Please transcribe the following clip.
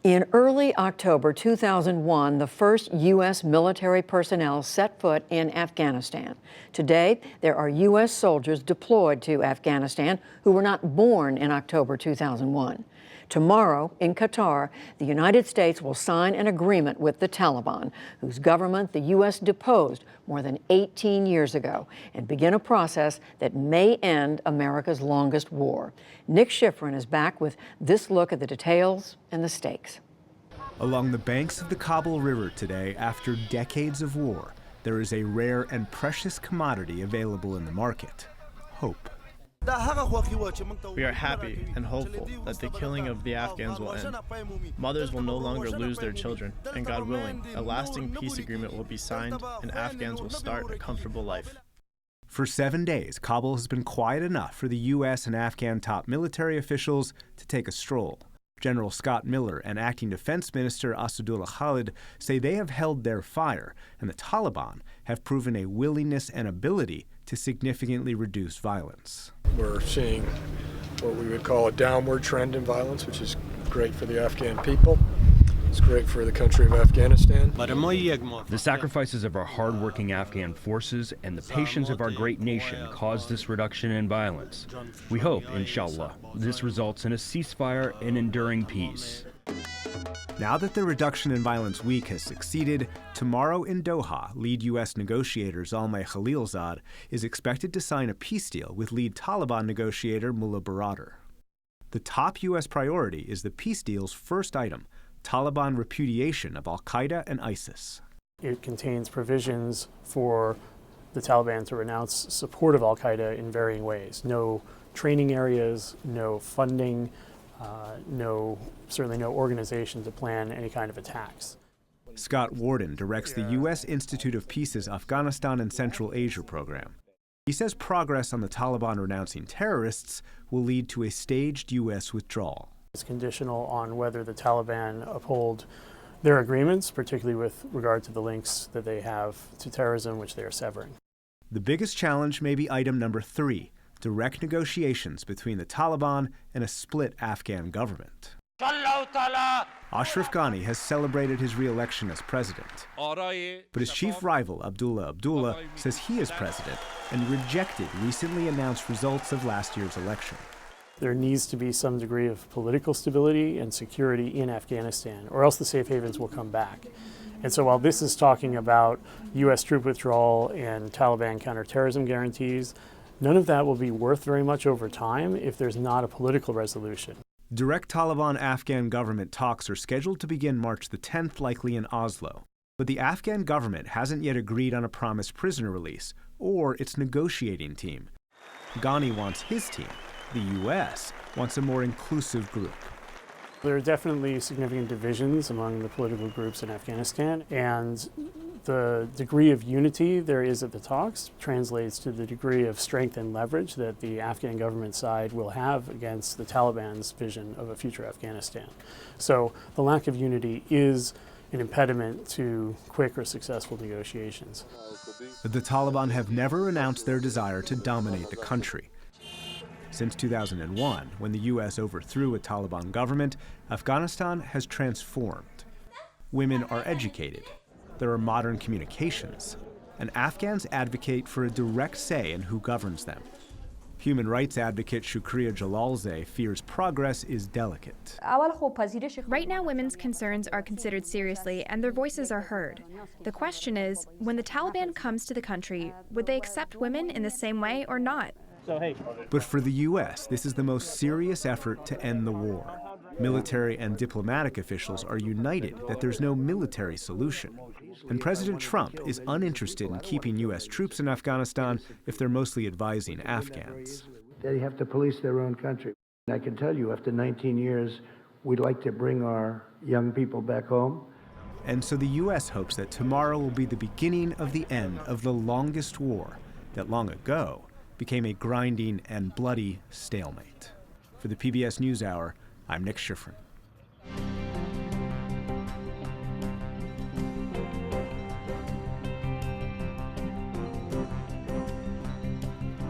In early October 2001, the first U.S. military personnel set foot in Afghanistan. Today, there are U.S. soldiers deployed to Afghanistan who were not born in October 2001. Tomorrow, in Qatar, the United States will sign an agreement with the Taliban, whose government the U.S. deposed more than 18 years ago, and begin a process that may end America's longest war. Nick Schifrin is back with this look at the details and the stakes. Along the banks of the Kabul River today, after decades of war, there is a rare and precious commodity available in the market: hope. We are happy and hopeful that the killing of the Afghans will end. Mothers will no longer lose their children, and God willing, a lasting peace agreement will be signed and Afghans will start a comfortable life. For 7 days, Kabul has been quiet enough for the U.S. and Afghan top military officials to take a stroll. General Scott Miller and Acting Defense Minister Asadullah Khalid say they have held their fire, and the Taliban have proven a willingness and ability to significantly reduce violence. We're seeing what we would call a downward trend in violence, which is great for the Afghan people. It's great for the country of Afghanistan. The sacrifices of our hardworking Afghan forces and the patience of our great nation caused this reduction in violence. We hope, inshallah, this results in a ceasefire and enduring peace. Now that the reduction in violence week has succeeded, tomorrow in Doha, lead U.S. negotiator Zalmay Khalilzad is expected to sign a peace deal with lead Taliban negotiator Mullah Baradar. The top U.S. priority is the peace deal's first item: Taliban repudiation of al-Qaeda and ISIS. It contains provisions for the Taliban to renounce support of al-Qaeda in varying ways. No training areas, no funding, certainly no organization to plan any kind of attacks. Scott Warden directs the U.S. Institute of Peace's Afghanistan and Central Asia program. He says progress on the Taliban renouncing terrorists will lead to a staged U.S. withdrawal. It's conditional on whether the Taliban uphold their agreements, particularly with regard to the links that they have to terrorism, which they are severing. The biggest challenge may be item number 3, direct negotiations between the Taliban and a split Afghan government. Ashraf Ghani has celebrated his re-election as president, but his chief rival, Abdullah Abdullah, says he is president and rejected recently announced results of last year's election. There needs to be some degree of political stability and security in Afghanistan, or else the safe havens will come back. And so while this is talking about U.S. troop withdrawal and Taliban counterterrorism guarantees, none of that will be worth very much over time if there's not a political resolution. Direct Taliban-Afghan government talks are scheduled to begin March the 10th, likely in Oslo. But the Afghan government hasn't yet agreed on a promised prisoner release or its negotiating team. Ghani wants his team. The U.S. wants a more inclusive group. There are definitely significant divisions among the political groups in Afghanistan, and the degree of unity there is at the talks translates to the degree of strength and leverage that the Afghan government side will have against the Taliban's vision of a future Afghanistan. So the lack of unity is an impediment to quick or successful negotiations. The Taliban have never announced their desire to dominate the country. Since 2001, when the U.S. overthrew a Taliban government, Afghanistan has transformed. Women are educated. There are modern communications. And Afghans advocate for a direct say in who governs them. Human rights advocate Shukriya Jalalzeh fears progress is delicate. Right now, women's concerns are considered seriously and their voices are heard. The question is, when the Taliban comes to the country, would they accept women in the same way or not? But for the U.S., this is the most serious effort to end the war. Military and diplomatic officials are united that there's no military solution. And President Trump is uninterested in keeping U.S. troops in Afghanistan if they're mostly advising Afghans. They have to police their own country. I can tell you, after 19 years, we'd like to bring our young people back home. And so the U.S. hopes that tomorrow will be the beginning of the end of the longest war that long ago became a grinding and bloody stalemate. For the PBS NewsHour, I'm Nick Schifrin.